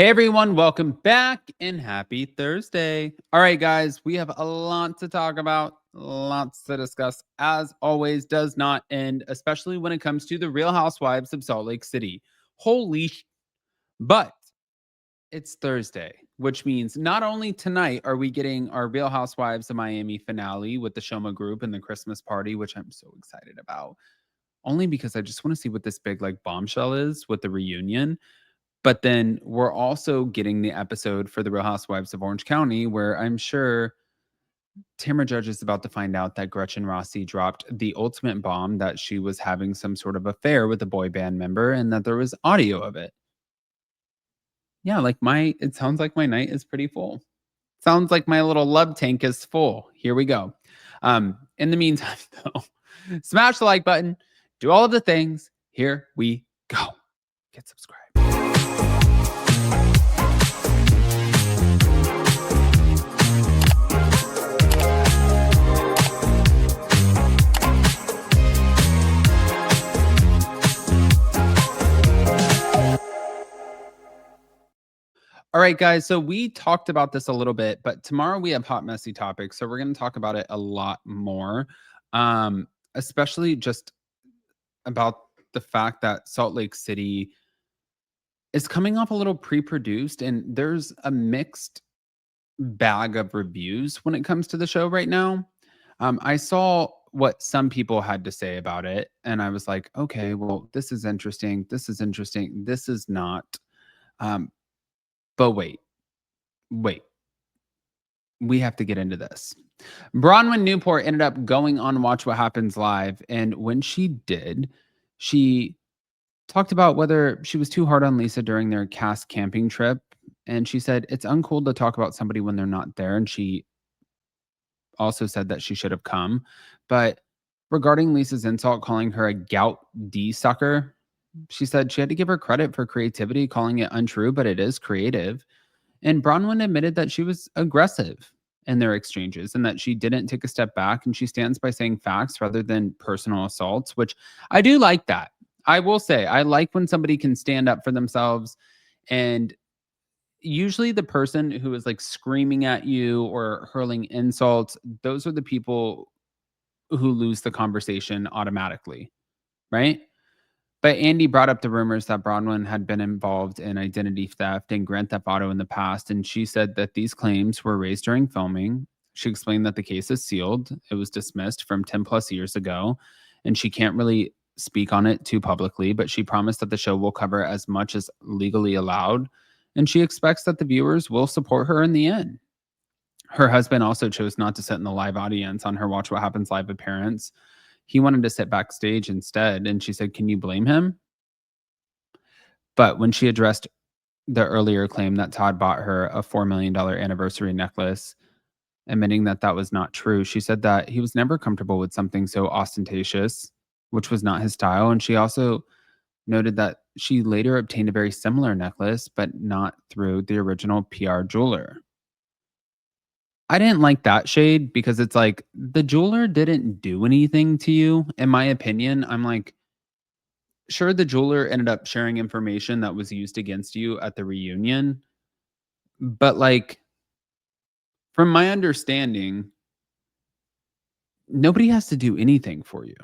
Hey everyone, welcome back and happy Thursday. All right, guys, we have a lot to talk about, lots to discuss. As always, does not end, especially when it comes to the Real Housewives of Salt Lake City. But it's Thursday, which means not only tonight are we getting our Real Housewives of Miami finale with the Shoma group and the Christmas party, which I'm so excited about, only because I just want to see what this big like bombshell is with the reunion. But then we're also getting the episode for the Real Housewives of Orange County, where I'm sure Tamra Judge is about to find out that Gretchen Rossi dropped the ultimate bomb that she was having some sort of affair with a boy band member and that there was audio of it. Yeah, it sounds like my night is pretty full. Sounds like my little love tank is full. Here we go. In the meantime, though, smash the like button, do all of the things. Here we go. Get subscribed. All right, guys. So we talked about this a little bit, but tomorrow we have hot, messy topics. So we're going to talk about it a lot more, especially just about the fact that Salt Lake City is coming off a little pre-produced and there's a mixed bag of reviews when it comes to the show right now. I saw what some people had to say about it, and I was like, okay, well, this is interesting. This is interesting. This is not. But wait, we have to get into this. Bronwyn Newport ended up going on Watch What Happens Live, and when she did, she talked about whether she was too hard on Lisa during their cast camping trip, and she said it's uncool to talk about somebody when they're not there, and she also said that she should have come. But regarding Lisa's insult, calling her a gout D sucker, she said she had to give her credit for creativity, calling it untrue, but it is creative. And Bronwyn admitted that she was aggressive in their exchanges and that she didn't take a step back, and she stands by saying facts rather than personal assaults, which I do like that. I will say, I like when somebody can stand up for themselves, and usually the person who is like screaming at you or hurling insults, those are the people who lose the conversation automatically, right? But Andy brought up the rumors that Bronwyn had been involved in identity theft and Grand Theft Auto in the past, and she said that these claims were raised during filming. She explained that the case is sealed. It was dismissed from 10 plus years ago, and she can't really speak on it too publicly, but she promised that the show will cover as much as legally allowed, and she expects that the viewers will support her in the end. Her husband also chose not to sit in the live audience on her Watch What Happens Live appearance. He wanted to sit backstage instead, and she said, "Can you blame him?" But when she addressed the earlier claim that Todd bought her a $4 million anniversary necklace, admitting that that was not true, she said that he was never comfortable with something so ostentatious, which was not his style. And she also noted that she later obtained a very similar necklace, but not through the original PR jeweler. I didn't like that shade because it's like the jeweler didn't do anything to you, in my opinion. I'm like, sure, the jeweler ended up sharing information that was used against you at the reunion, but like from my understanding, nobody has to do anything for you.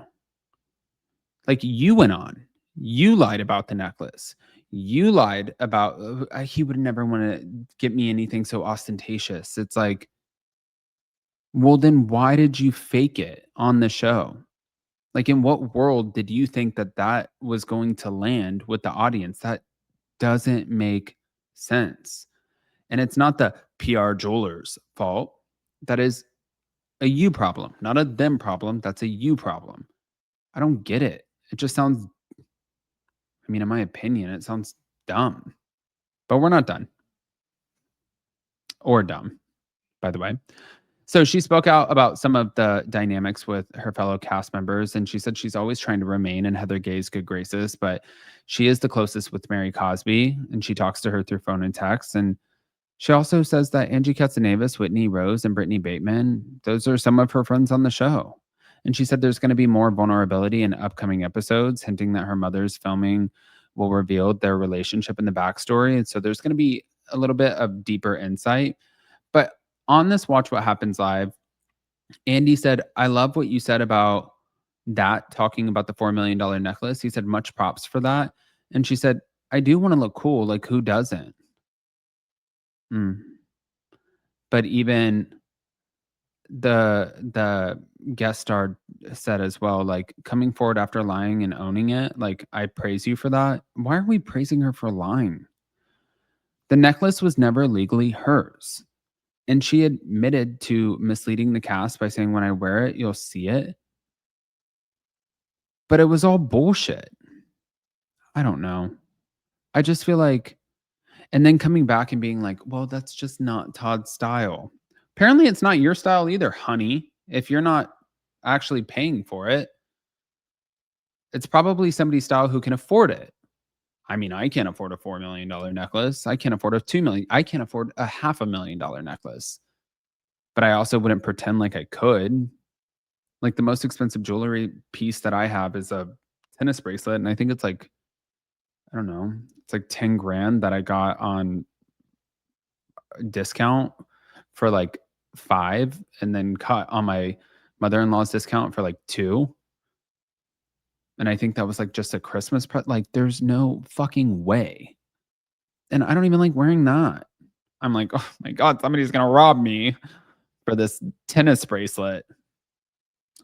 Like you went on, you lied about the necklace. You lied about he would never want to get me anything so ostentatious. It's like, well, then why did you fake it on the show? Like, in what world did you think that that was going to land with the audience? That doesn't make sense. And it's not the PR jeweler's fault. That is a you problem, not a them problem. That's a you problem. I don't get it. It just sounds, I mean, in my opinion, it sounds dumb. But we're not done or dumb, by the way. So she spoke out about some of the dynamics with her fellow cast members, and she said she's always trying to remain in Heather Gay's good graces, but she is the closest with Mary Cosby, and she talks to her through phone and text. And she also says that Angie Katsunavis, Whitney Rose, and Brittany Bateman, those are some of her friends on the show. And she said there's going to be more vulnerability in upcoming episodes, hinting that her mother's filming will reveal their relationship and the backstory. And so there's going to be a little bit of deeper insight. But on this Watch What Happens Live, Andy said, I love what you said about that, talking about the $4 million necklace. He said, much props for that. And she said, I do want to look cool. Like, who doesn't? But even the guest star said as well, like, coming forward after lying and owning it, like, I praise you for that. Why are we praising her for lying? The necklace was never legally hers. And she admitted to misleading the cast by saying, when I wear it, you'll see it. But it was all bullshit. I don't know. I just feel like, and then coming back and being like, well, that's just not Todd's style. Apparently, it's not your style either, honey. If you're not actually paying for it, it's probably somebody's style who can afford it. I mean, I can't afford a $4 million necklace. I can't afford a $2 million. I can't afford a $500,000 necklace. But I also wouldn't pretend like I could. Like, the most expensive jewelry piece that I have is a tennis bracelet. And I think it's like, I don't know, it's like 10 grand that I got on discount for like 5, and then cut on my mother-in-law's discount for like 2. And I think that was like just a Christmas like, there's no fucking way. And I don't even like wearing that. I'm like, oh my God, somebody's gonna rob me for this tennis bracelet,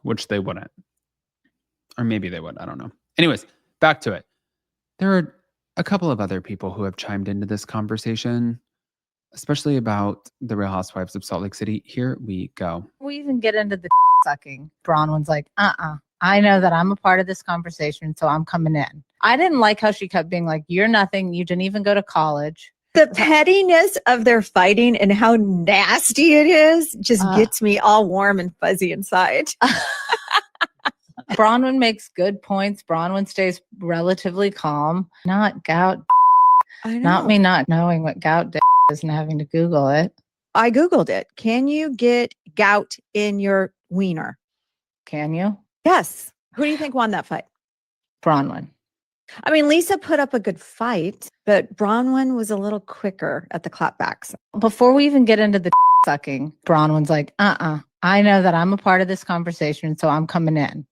which they wouldn't. Or maybe they would, I don't know. Anyways, back to it. There are a couple of other people who have chimed into this conversation, especially about the Real Housewives of Salt Lake City. Here we go. We even get into the sucking. Bronwyn's like, I know that I'm a part of this conversation, so I'm coming in. I didn't like how she kept being like, you're nothing. You didn't even go to college. The pettiness of their fighting and how nasty it is just gets me all warm and fuzzy inside. Bronwyn makes good points. Bronwyn stays relatively calm. Not gout. I know. Not me not knowing what gout is and having to Google it. I Googled it. Can you get gout in your wiener? Can you? Yes. Who do you think won that fight? Bronwyn. I mean, Lisa put up a good fight, but Bronwyn was a little quicker at the clapbacks. Before we even get into the sucking, Bronwyn's like, I know that I'm a part of this conversation, so I'm coming in.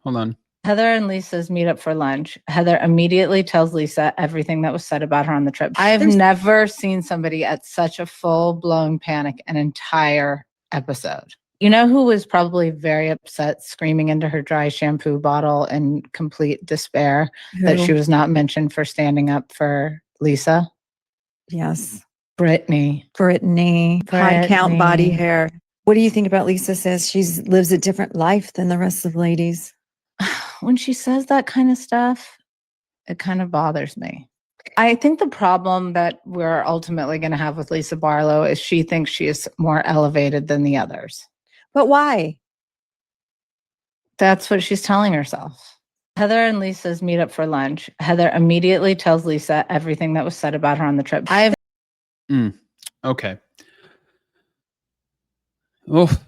Hold on. Heather and Lisa's meet up for lunch. Heather immediately tells Lisa everything that was said about her on the trip. I have never seen somebody at such a full-blown panic an entire episode. You know who was probably very upset, screaming into her dry shampoo bottle in complete despair that she was not mentioned for standing up for Lisa? Yes. Brittany. High count body hair. What do you think about Lisa says she lives a different life than the rest of the ladies? When she says that kind of stuff, it kind of bothers me. I think the problem that we're ultimately going to have with Lisa Barlow is she thinks she is more elevated than the others. But why? That's what she's telling herself. Heather and Lisa's meet up for lunch. Heather immediately tells Lisa everything that was said about her on the trip. Okay. Oh,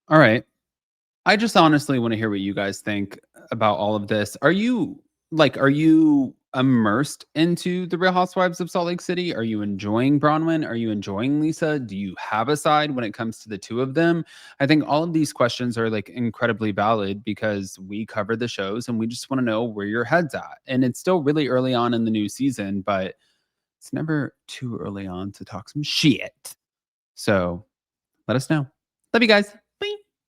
all right. I just honestly want to hear what you guys think about all of this. Are you immersed into the Real Housewives of Salt Lake City? Are you enjoying Bronwyn? Are you enjoying Lisa? Do you have a side when it comes to the two of them? I think all of these questions are like incredibly valid because we cover the shows and we just want to know where your head's at. And it's still really early on in the new season, but it's never too early on to talk some shit. So let us know. Love you guys.